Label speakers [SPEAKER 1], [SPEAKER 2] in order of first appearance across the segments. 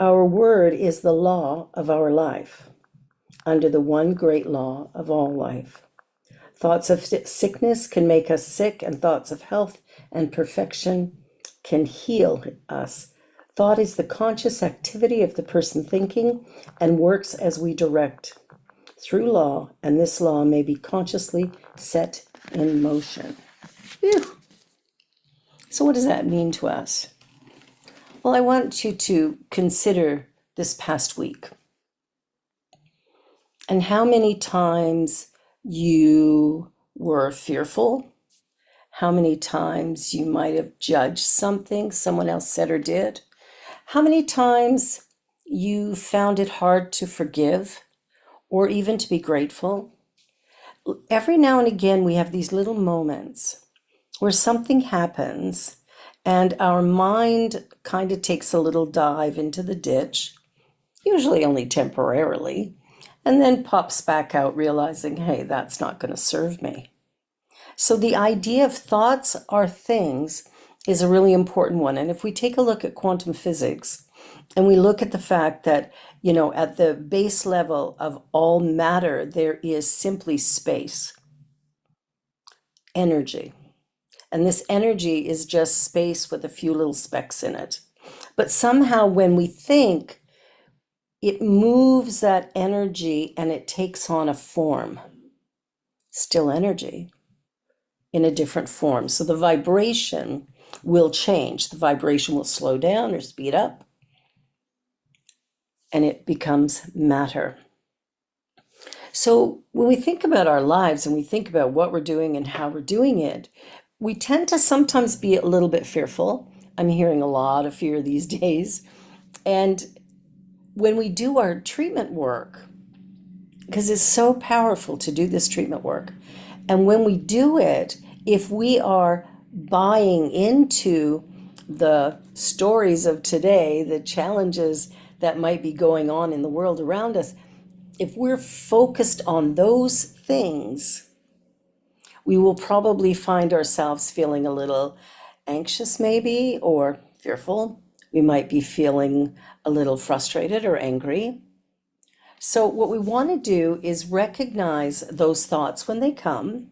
[SPEAKER 1] Our word is the law of our life, under the one great law of all life. Thoughts of sickness can make us sick, and thoughts of health and perfection can heal us. Thought is the conscious activity of the person thinking and works as we direct through law, and this law may be consciously set in motion. Whew. So what does that mean to us? Well, I want you to consider this past week and how many times you were fearful, how many times you might have judged something someone else said or did, how many times you found it hard to forgive or even to be grateful. Every now and again, we have these little moments where something happens and our mind kind of takes a little dive into the ditch, usually only temporarily, and then pops back out realizing, hey, that's not going to serve me. So the idea of thoughts are things is a really important one. And if we take a look at quantum physics and we look at the fact that, at the base level of all matter, there is simply space, energy. And this energy is just space with a few little specks in it. But somehow when we think, it moves that energy and it takes on a form, still energy, in a different form. So the vibration will change. The vibration will slow down or speed up, and it becomes matter. So when we think about our lives and we think about what we're doing and how we're doing it, we tend to sometimes be a little bit fearful. I'm hearing a lot of fear these days. And when we do our treatment work, because it's so powerful to do this treatment work, and when we do it, if we are buying into the stories of today, the challenges that might be going on in the world around us, if we're focused on those things, we will probably find ourselves feeling a little anxious maybe, or fearful. We might be feeling a little frustrated or angry. So what we want to do is recognize those thoughts when they come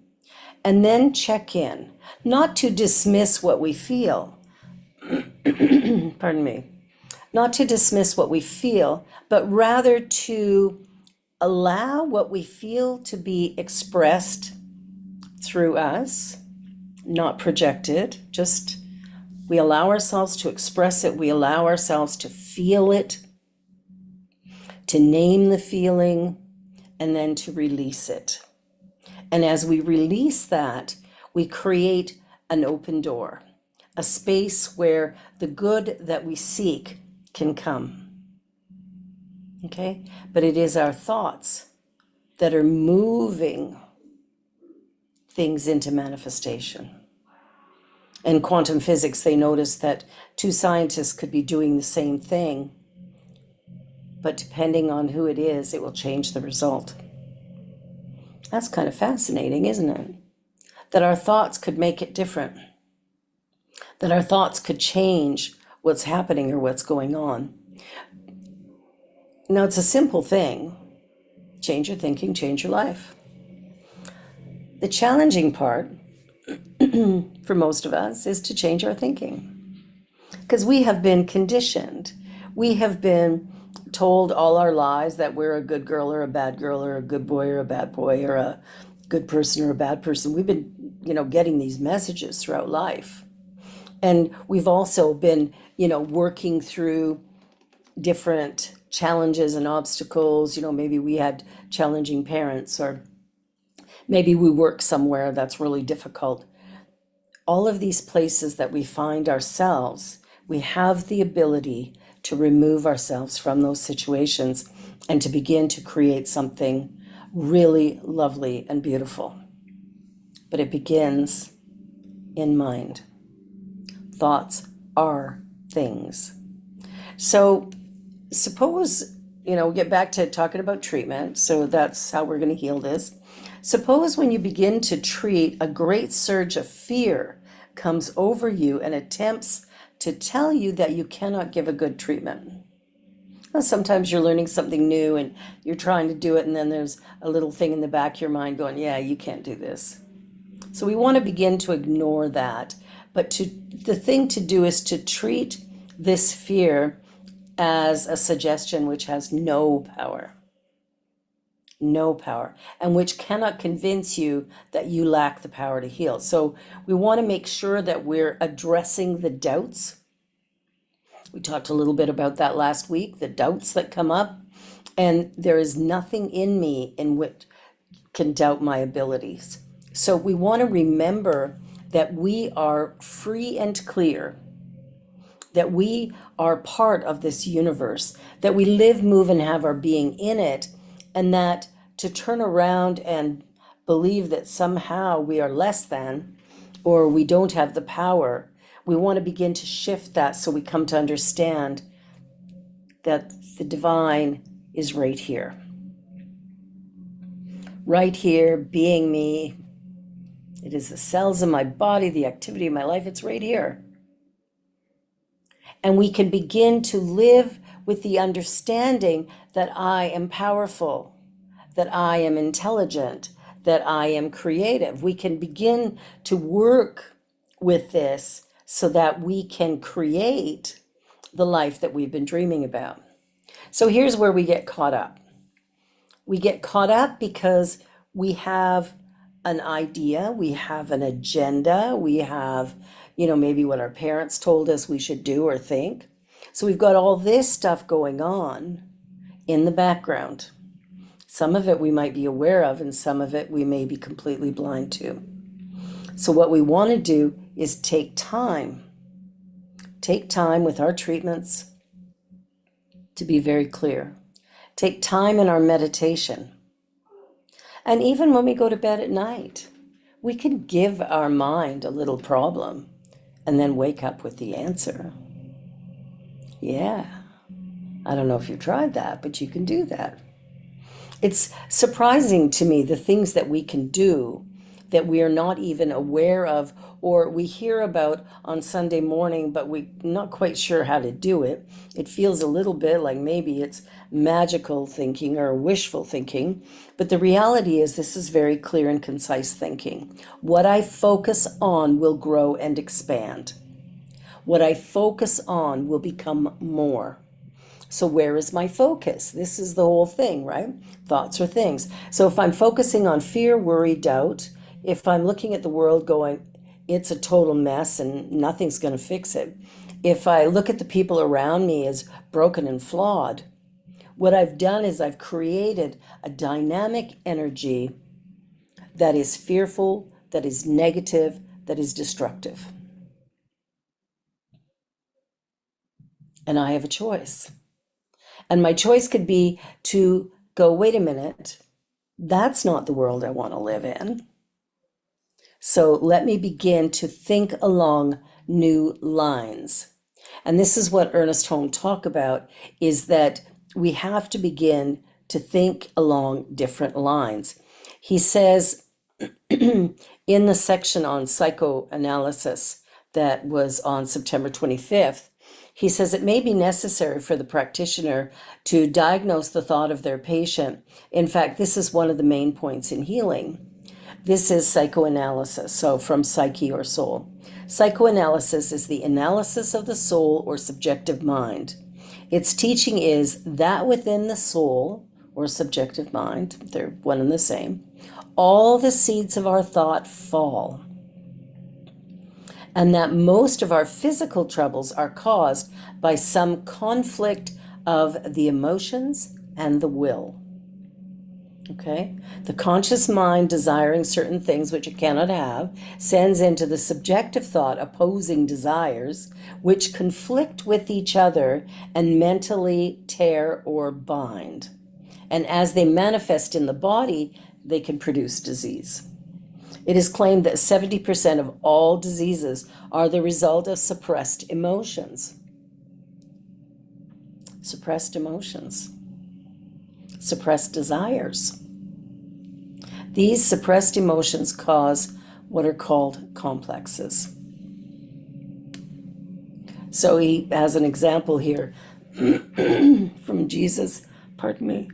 [SPEAKER 1] and then check in, not to dismiss what we feel, pardon me, not to dismiss what we feel, but rather to allow what we feel to be expressed through us, not projected, just we allow ourselves to express it, we allow ourselves to feel it, to name the feeling, and then to release it. And as we release that, we create an open door, a space where the good that we seek can come. Okay? But it is our thoughts that are moving things into manifestation. In quantum physics, they noticed that two scientists could be doing the same thing, but depending on who it is, it will change the result. That's kind of fascinating, isn't it? That our thoughts could make it different. That our thoughts could change what's happening or what's going on. Now, it's a simple thing. Change your thinking, change your life. The challenging part for most of us is to change our thinking, because we have been conditioned. We have been told all our lives that we're a good girl or a bad girl, or a good boy or a bad boy, or a good person or a bad person. We've been, getting these messages throughout life. And we've also been, working through different challenges and obstacles. Maybe we had challenging parents, or maybe we work somewhere that's really difficult. All of these places that we find ourselves, we have the ability to remove ourselves from those situations and to begin to create something really lovely and beautiful. But it begins in mind. Thoughts are things. So suppose, get back to talking about treatment. So that's how we're going to heal this. Suppose when you begin to treat, a great surge of fear comes over you and attempts to tell you that you cannot give a good treatment. Sometimes you're learning something new and you're trying to do it, and then there's a little thing in the back of your mind going, yeah, you can't do this. So we want to begin to ignore that. But the thing to do is to treat this fear as a suggestion which has no power, no power, and which cannot convince you that you lack the power to heal. So we want to make sure that we're addressing the doubts. We talked a little bit about that last week, the doubts that come up. And there is nothing in me in which can doubt my abilities. So we want to remember that we are free and clear, that we are part of this universe, that we live, move, and have our being in it, and that to turn around and believe that somehow we are less than or we don't have the power, we want to begin to shift that so we come to understand that the divine is right here. Right here, being me. It is the cells in my body, the activity of my life. It's right here. And we can begin to live with the understanding that I am powerful, that I am intelligent, that I am creative. We can begin to work with this so that we can create the life that we've been dreaming about. So here's where we get caught up. We get caught up because we have an idea, we have an agenda, we have, maybe what our parents told us we should do or think. So we've got all this stuff going on in the background. Some of it we might be aware of, and some of it we may be completely blind to. So what we want to do is take time with our treatments to be very clear. Take time in our meditation. And even when we go to bed at night, we can give our mind a little problem and then wake up with the answer. Yeah, I don't know if you've tried that, but you can do that. It's surprising to me the things that we can do that we are not even aware of, or we hear about on Sunday morning, but we're not quite sure how to do it. It feels a little bit like maybe it's magical thinking or wishful thinking, but the reality is this is very clear and concise thinking. What I focus on will grow and expand. What I focus on will become more. So where is my focus? This is the whole thing, right? Thoughts are things. So if I'm focusing on fear, worry, doubt, if I'm looking at the world going, it's a total mess and nothing's going to fix it. If I look at the people around me as broken and flawed, what I've done is I've created a dynamic energy that is fearful, that is negative, that is destructive. And I have a choice. And my choice could be to go, wait a minute, that's not the world I want to live in. So let me begin to think along new lines. And this is what Ernest Holm talked about, is that we have to begin to think along different lines. He says in the section on psychoanalysis that was on September 25th, he says it may be necessary for the practitioner to diagnose the thought of their patient. In fact, this is one of the main points in healing. This is psychoanalysis, so from psyche or soul. Psychoanalysis is the analysis of the soul or subjective mind. Its teaching is that within the soul or subjective mind, they're one and the same, all the seeds of our thought fall, and that most of our physical troubles are caused by some conflict of the emotions and the will. Okay? The conscious mind, desiring certain things which it cannot have, sends into the subjective thought opposing desires, which conflict with each other and mentally tear or bind. And as they manifest in the body, they can produce disease. It is claimed that 70% of all diseases are the result of suppressed emotions. Suppressed emotions. Suppressed desires. These suppressed emotions cause what are called complexes. So he has an example here. from Jesus, pardon me.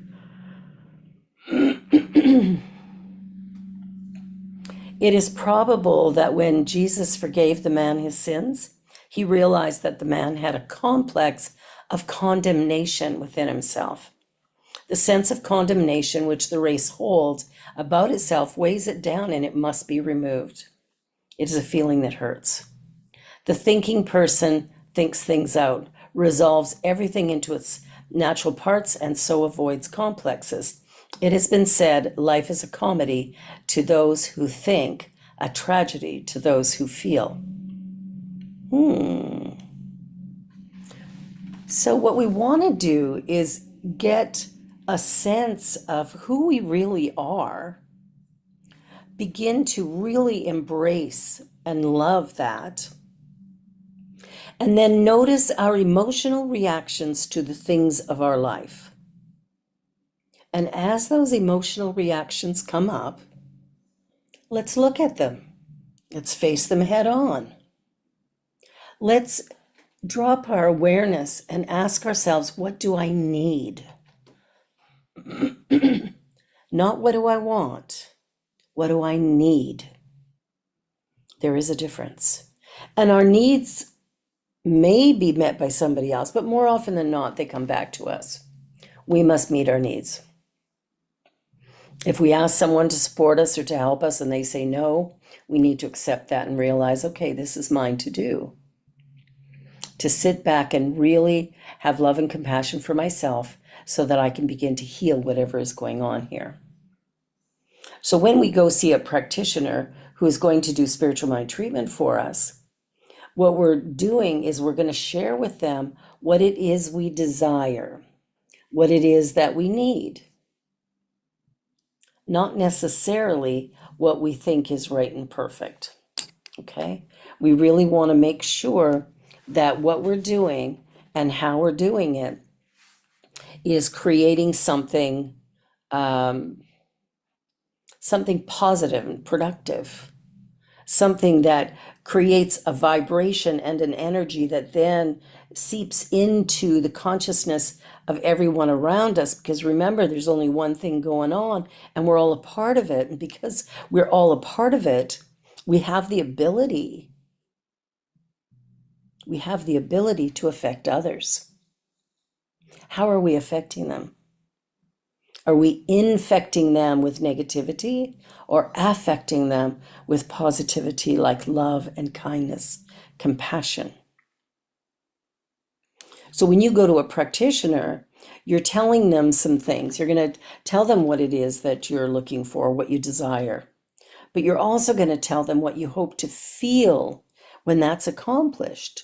[SPEAKER 1] It is probable that when Jesus forgave the man his sins, he realized that the man had a complex of condemnation within himself. The sense of condemnation which the race holds about itself weighs it down and it must be removed. It is a feeling that hurts. The thinking person thinks things out, resolves everything into its natural parts, and so avoids complexes. It has been said life is a comedy to those who think, a tragedy to those who feel. So, what we want to do is get a sense of who we really are, begin to really embrace and love that, and then notice our emotional reactions to the things of our life. And as those emotional reactions come up, let's look at them. Let's face them head on. Let's drop our awareness and ask ourselves, what do I need? Not what do I want? What do I need? There is a difference. And our needs may be met by somebody else, but more often than not, they come back to us. We must meet our needs. If we ask someone to support us or to help us and they say no, we need to accept that and realize, okay, this is mine to do. To sit back and really have love and compassion for myself so that I can begin to heal whatever is going on here. So when we go see a practitioner who is going to do spiritual mind treatment for us, what we're doing is we're going to share with them what it is we desire, what it is that we need, not necessarily what we think is right and perfect. Okay? We really want to make sure that what we're doing and how we're doing it is creating something something positive and productive, something that creates a vibration and an energy that then seeps into the consciousness of everyone around us. Because remember, there's only one thing going on and we're all a part of it. And because we're all a part of it, we have the ability to affect others. How are we affecting them? Are we infecting them with negativity or affecting them with positivity like love and kindness, compassion? So when you go to a practitioner, you're telling them some things. You're going to tell them what it is that you're looking for, what you desire. But you're also going to tell them what you hope to feel when that's accomplished.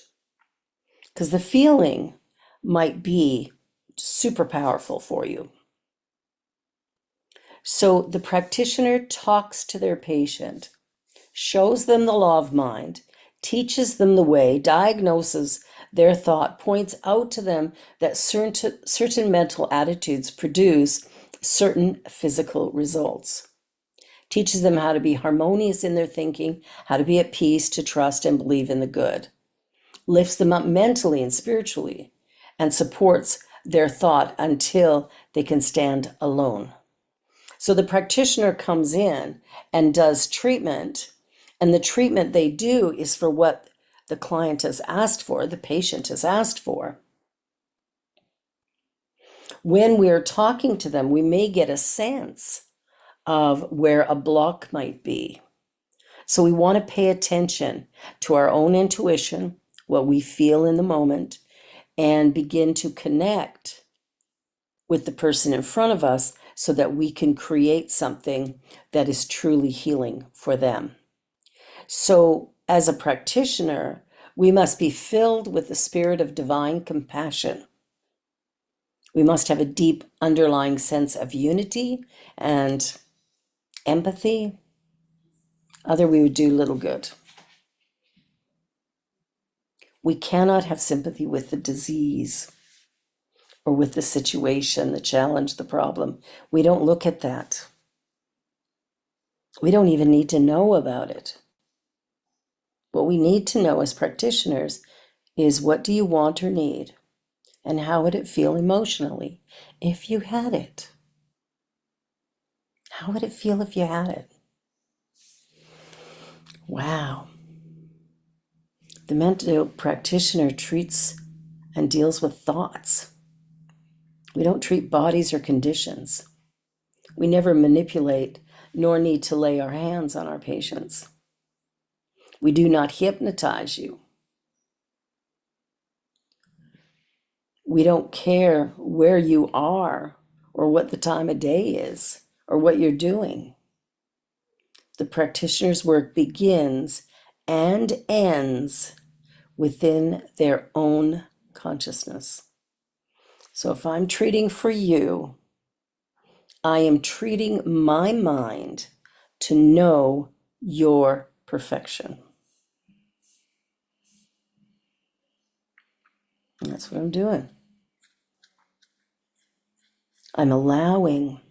[SPEAKER 1] Because the feeling might be super powerful for you. So the practitioner talks to their patient, shows them the law of mind, teaches them the way, diagnoses their thought, points out to them that certain mental attitudes produce certain physical results, teaches them how to be harmonious in their thinking, how to be at peace, to trust and believe in the good, lifts them up mentally and spiritually, and supports their thought until they can stand alone. So the practitioner comes in and does treatment, and the treatment they do is for what the client has asked for, the patient has asked for. When we're talking to them, we may get a sense of where a block might be. So we want to pay attention to our own intuition, what we feel in the moment, and begin to connect with the person in front of us so that we can create something that is truly healing for them. So as a practitioner, we must be filled with the spirit of divine compassion. We must have a deep underlying sense of unity and empathy. Other we would do little good. We cannot have sympathy with the disease or with the situation, the challenge, the problem. We don't look at that. We don't even need to know about it. What we need to know as practitioners is, what do you want or need? And how would it feel emotionally if you had it? How would it feel if you had it? Wow. The mental practitioner treats and deals with thoughts. We don't treat bodies or conditions. We never manipulate nor need to lay our hands on our patients. We do not hypnotize you. We don't care where you are or what the time of day is or what you're doing. The practitioner's work begins and ends within their own consciousness. So if I'm treating for you, I am treating my mind to know your perfection. And that's what I'm doing. I'm allowing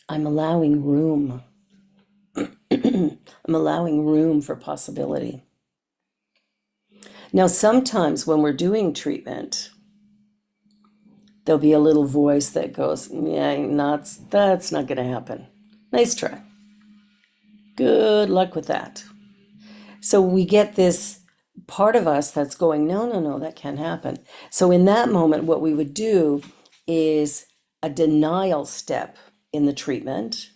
[SPEAKER 1] room. I'm allowing room for possibility. Now, sometimes when we're doing treatment, there'll be a little voice that goes, yeah, that's not going to happen. Nice try. Good luck with that. So we get this part of us that's going, no, that can't happen. So in that moment, what we would do is a denial step in the treatment,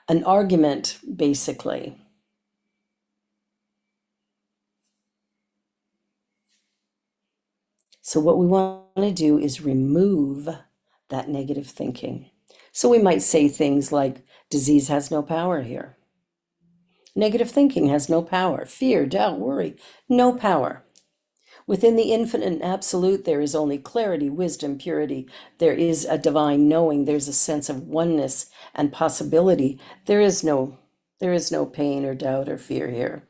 [SPEAKER 1] an argument, basically. So what we want to do is remove that negative thinking. So we might say things like, disease has no power here. Negative thinking has no power. Fear, doubt, worry, no power. Within the infinite and absolute, there is only clarity, wisdom, purity. There is a divine knowing. There's a sense of oneness and possibility. There is no pain or doubt or fear here.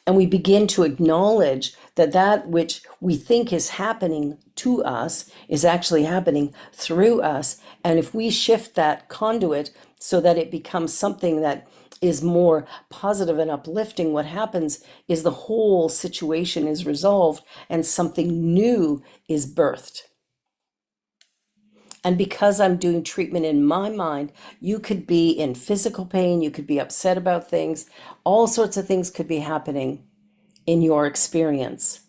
[SPEAKER 1] And we begin to acknowledge that that which we think is happening to us is actually happening through us. And if we shift that conduit so that it becomes something that is more positive and uplifting, what happens is the whole situation is resolved and something new is birthed. And because I'm doing treatment in my mind, you could be in physical pain, you could be upset about things, all sorts of things could be happening in your experience.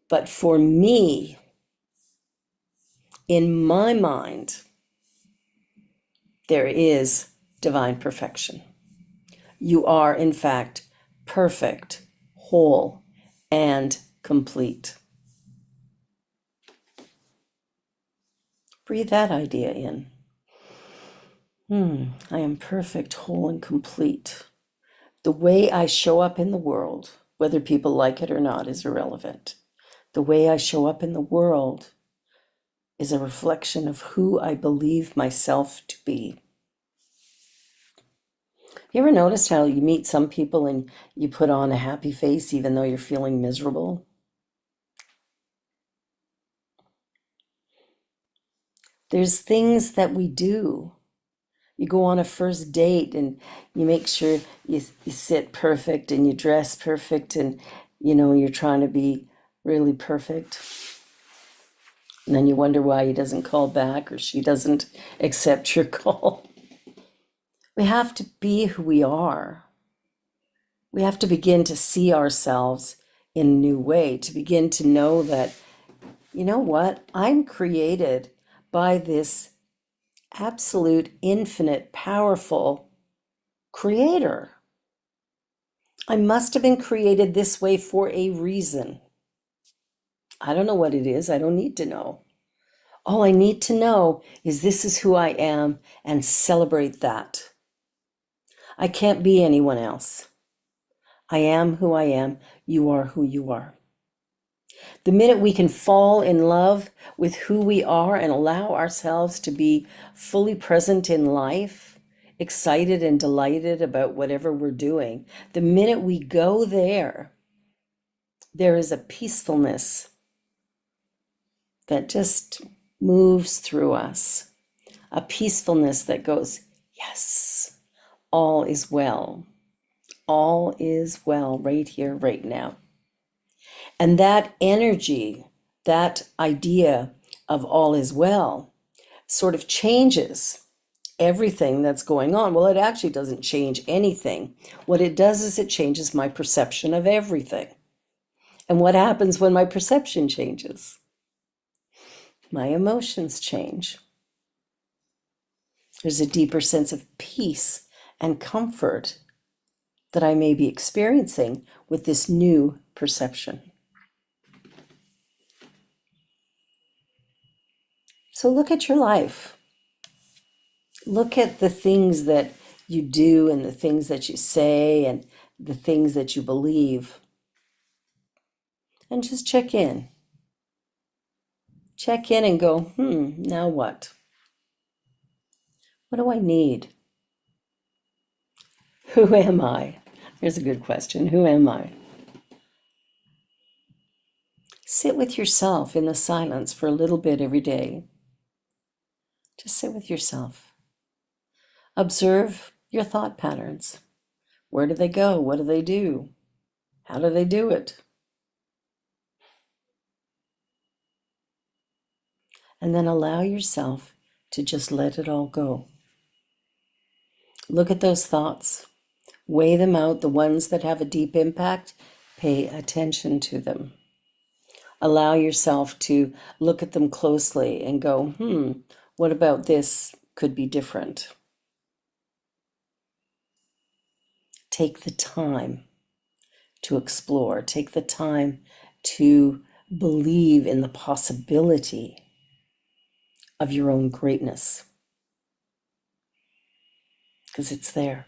[SPEAKER 1] But for me, in my mind, there is divine perfection. You are, in fact, perfect, whole, and complete. Breathe that idea in. I am perfect, whole, and complete. The way I show up in the world, whether people like it or not, is irrelevant. The way I show up in the world is a reflection of who I believe myself to be. You ever noticed how you meet some people and you put on a happy face even though you're feeling miserable? There's things that we do. You go on a first date and you make sure you sit perfect and you dress perfect and you're trying to be really perfect. And then you wonder why he doesn't call back or she doesn't accept your call. We have to be who we are. We have to begin to see ourselves in a new way, to begin to know that, you know what, I'm created by this absolute, infinite, powerful creator. I must have been created this way for a reason. I don't know what it is. I don't need to know. All I need to know is this is who I am and celebrate that. I can't be anyone else. I am who I am. You are who you are. The minute we can fall in love with who we are and allow ourselves to be fully present in life, excited and delighted about whatever we're doing, the minute we go there, there is a peacefulness that just moves through us, a peacefulness that goes, yes, all is well. All is well right here, right now. And that energy, that idea of all is well, sort of changes everything that's going on. Well, it actually doesn't change anything. What it does is it changes my perception of everything. And what happens when my perception changes? My emotions change. There's a deeper sense of peace and comfort that I may be experiencing with this new perception. So look at your life. Look at the things that you do and the things that you say and the things that you believe. And just check in. Check in and go, now what? What do I need? Who am I? Here's a good question. Who am I? Sit with yourself in the silence for a little bit every day. Just sit with yourself. Observe your thought patterns. Where do they go? What do they do? How do they do it? And then allow yourself to just let it all go. Look at those thoughts. Weigh them out. The ones that have a deep impact, pay attention to them. Allow yourself to look at them closely and go, what about this could be different? Take the time to explore. Take the time to believe in the possibility of your own greatness, because it's there.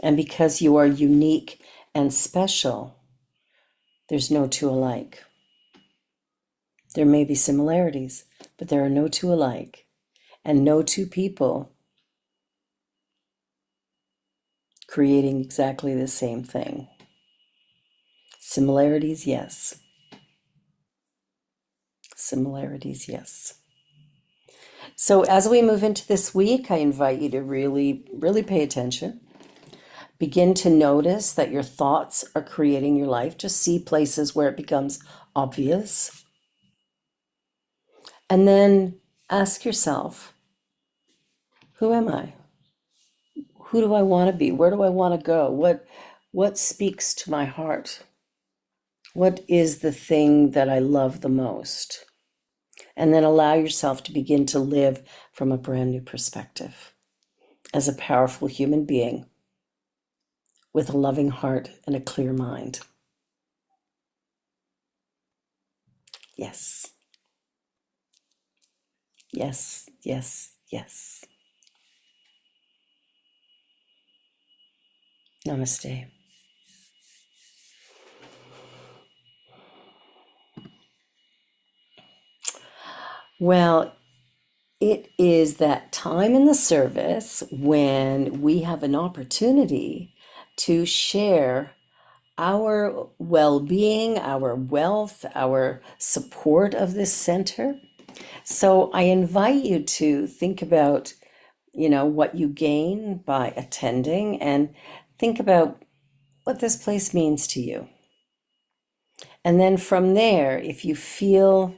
[SPEAKER 1] And because you are unique and special, there's no two alike. There may be similarities, but there are no two alike, and no two people creating exactly the same thing. Similarities, yes. Similarities, yes. So as we move into this week, I invite you to really, really pay attention. Begin to notice that your thoughts are creating your life. Just see places where it becomes obvious. And then ask yourself, who am I? Who do I want to be? Where do I want to go? What speaks to my heart? What is the thing that I love the most? And then allow yourself to begin to live from a brand new perspective as a powerful human being with a loving heart and a clear mind. Yes. Yes, yes, yes. Namaste. Well, it is that time in the service when we have an opportunity to share our well-being, our wealth, our support of this center. So I invite you to think about, what you gain by attending, and think about what this place means to you. And then from there, if you feel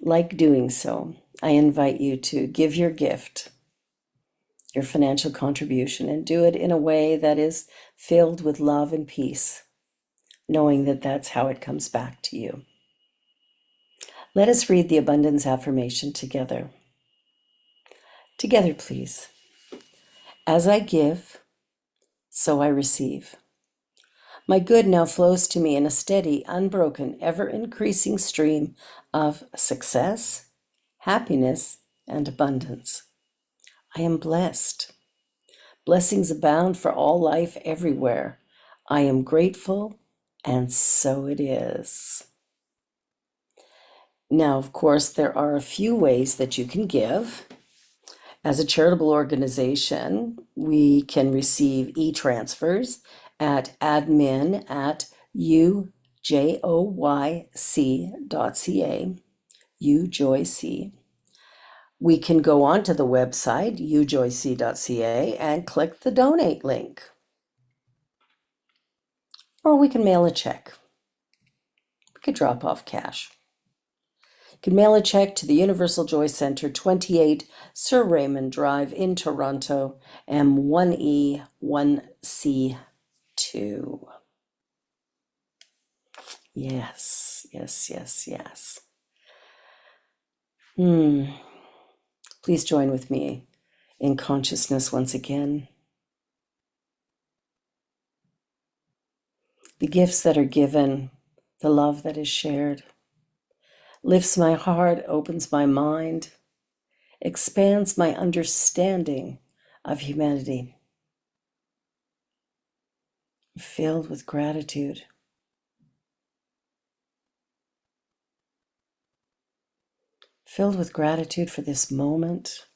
[SPEAKER 1] like doing so, I invite you to give your gift, your financial contribution, and do it in a way that is filled with love and peace, knowing that that's how it comes back to you. Let us read the abundance affirmation together. Together, please. As I give, so I receive. My good now flows to me in a steady, unbroken, ever-increasing stream of success, happiness, and abundance. I am blessed. Blessings abound for all life everywhere. I am grateful, and so it is. Now, of course, there are a few ways that you can give. As a charitable organization, we can receive e-transfers at admin@ujoyc.ca, ujoyc. We can go onto the website, ujoyc.ca, and click the donate link. Or we can mail a check. We could drop off cash. You can mail a check to the Universal Joy Center, 28 Sir Raymond Drive in Toronto, M1E1C2. Yes, yes, yes, yes. Please join with me in consciousness once again. The gifts that are given, the love that is shared, lifts my heart, opens my mind, expands my understanding of humanity. Filled with gratitude. Filled with gratitude for this moment,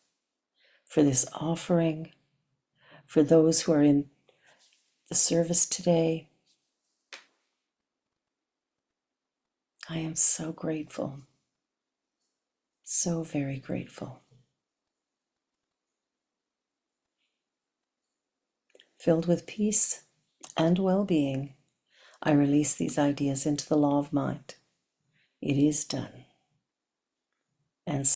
[SPEAKER 1] for this offering, for those who are in the service today. I am so grateful, so very grateful. Filled with peace and well-being, I release these ideas into the law of mind. It is done. And